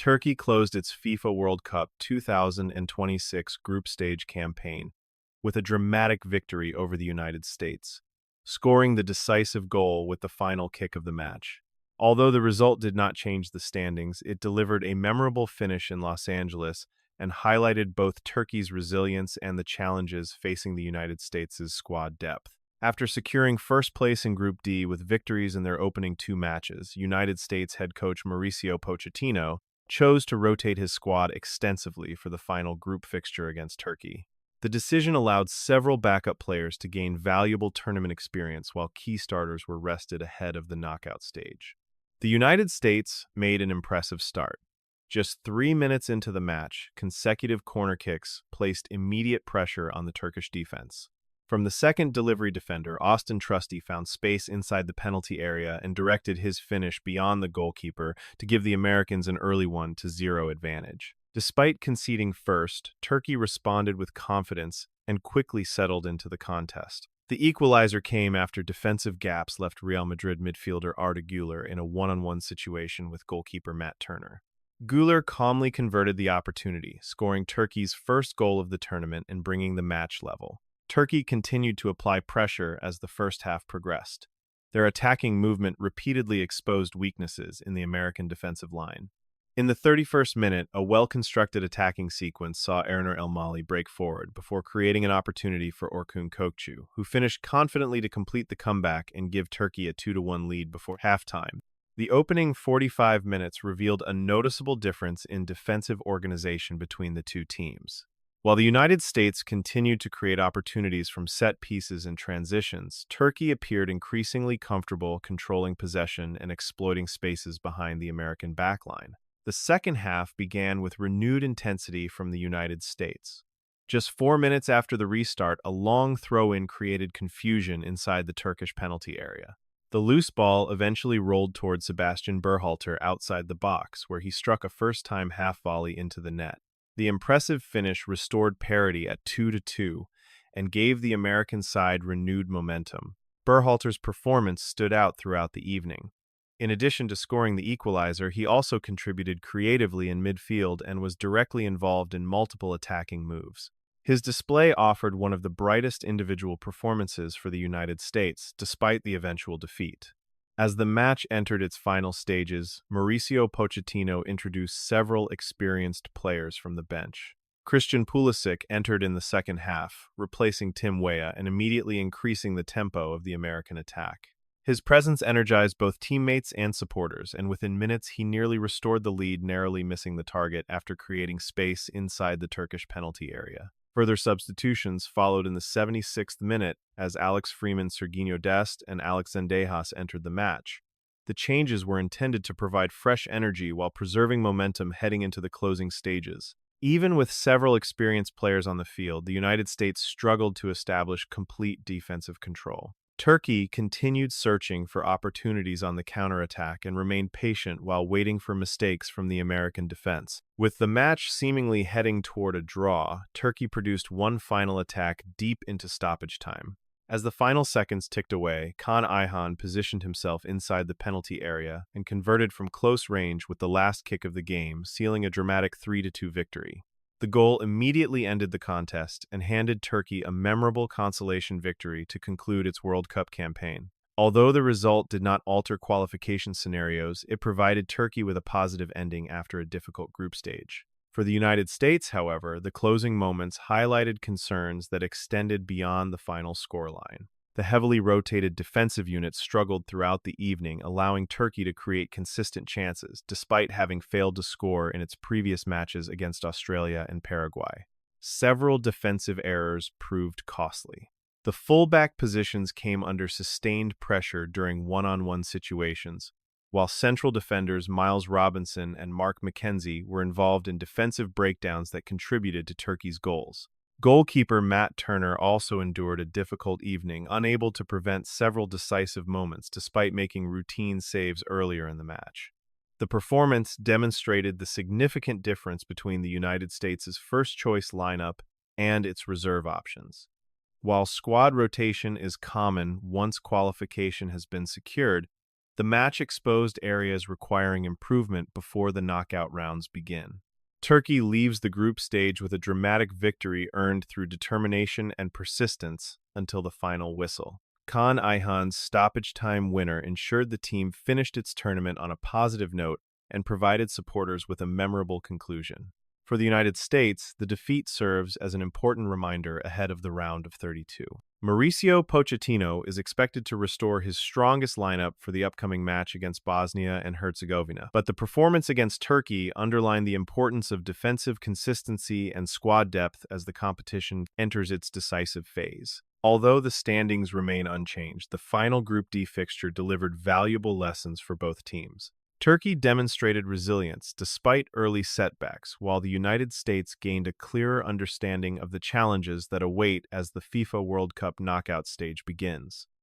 Turkey closed its FIFA World Cup 2026 group stage campaign with a dramatic victory over the United States, scoring the decisive goal with the final kick of the match. Although the result did not change the standings, it delivered a memorable finish in Los Angeles and highlighted both Turkey's resilience and the challenges facing the United States' squad depth. After securing first place in Group D with victories in their opening two matches, United States head coach Mauricio Pochettino chose to rotate his squad extensively for the final group fixture against Turkey. The decision allowed several backup players to gain valuable tournament experience while key starters were rested ahead of the knockout stage. The United States made an impressive start. Just 3 minutes into the match, consecutive corner kicks placed immediate pressure on the Turkish defense. From the second delivery defender, Austin Trusty found space inside the penalty area and directed his finish beyond the goalkeeper to give the Americans an early 1-0 advantage. Despite conceding first, Turkey responded with confidence and quickly settled into the contest. The equalizer came after defensive gaps left Real Madrid midfielder Arda Güler in a one-on-one situation with goalkeeper Matt Turner. Guler calmly converted the opportunity, scoring Turkey's first goal of the tournament and bringing the match level. Turkey continued to apply pressure as the first half progressed. Their attacking movement repeatedly exposed weaknesses in the American defensive line. In the 31st minute, a well-constructed attacking sequence saw Erner Elmaly break forward before creating an opportunity for Orkun Kökçü, who finished confidently to complete the comeback and give Turkey a 2-1 lead before halftime. The opening 45 minutes revealed a noticeable difference in defensive organization between the two teams. While the United States continued to create opportunities from set pieces and transitions, Turkey appeared increasingly comfortable controlling possession and exploiting spaces behind the American backline. The second half began with renewed intensity from the United States. Just 4 minutes after the restart, a long throw-in created confusion inside the Turkish penalty area. The loose ball eventually rolled toward Sebastian Berhalter outside the box, where he struck a first-time half-volley into the net. The impressive finish restored parity at 2-2 and gave the American side renewed momentum. Berhalter's performance stood out throughout the evening. In addition to scoring the equalizer, he also contributed creatively in midfield and was directly involved in multiple attacking moves. His display offered one of the brightest individual performances for the United States, despite the eventual defeat. As the match entered its final stages, Mauricio Pochettino introduced several experienced players from the bench. Christian Pulisic entered in the second half, replacing Tim Weah and immediately increasing the tempo of the American attack. His presence energized both teammates and supporters, and within minutes he nearly restored the lead, narrowly missing the target after creating space inside the Turkish penalty area. Further substitutions followed in the 76th minute as Alex Freeman, Serginho Dest, and Alex Zendejas entered the match. The changes were intended to provide fresh energy while preserving momentum heading into the closing stages. Even with several experienced players on the field, the United States struggled to establish complete defensive control. Turkey continued searching for opportunities on the counterattack and remained patient while waiting for mistakes from the American defense. With the match seemingly heading toward a draw, Turkey produced one final attack deep into stoppage time. As the final seconds ticked away, Kaan Ayhan positioned himself inside the penalty area and converted from close range with the last kick of the game, sealing a dramatic 3-2 victory. The goal immediately ended the contest and handed Turkey a memorable consolation victory to conclude its World Cup campaign. Although the result did not alter qualification scenarios, it provided Turkey with a positive ending after a difficult group stage. For the United States, however, the closing moments highlighted concerns that extended beyond the final scoreline. The heavily rotated defensive unit struggled throughout the evening, allowing Turkey to create consistent chances, despite having failed to score in its previous matches against Australia and Paraguay. Several defensive errors proved costly. The fullback positions came under sustained pressure during one-on-one situations, while central defenders Miles Robinson and Mark McKenzie were involved in defensive breakdowns that contributed to Turkey's goals. Goalkeeper Matt Turner also endured a difficult evening, unable to prevent several decisive moments despite making routine saves earlier in the match. The performance demonstrated the significant difference between the United States' first-choice lineup and its reserve options. While squad rotation is common once qualification has been secured, The match exposed areas requiring improvement before the knockout rounds begin. Turkey leaves the group stage with a dramatic victory earned through determination and persistence until the final whistle. Kaan Ayhan's stoppage time winner ensured the team finished its tournament on a positive note and provided supporters with a memorable conclusion. For the United States, the defeat serves as an important reminder ahead of the round of 32. Mauricio Pochettino is expected to restore his strongest lineup for the upcoming match against Bosnia and Herzegovina, but the performance against Turkey underlined the importance of defensive consistency and squad depth as the competition enters its decisive phase. Although the standings remain unchanged, the final Group D fixture delivered valuable lessons for both teams. Turkey demonstrated resilience despite early setbacks, while the United States gained a clearer understanding of the challenges that await as the FIFA World Cup knockout stage begins.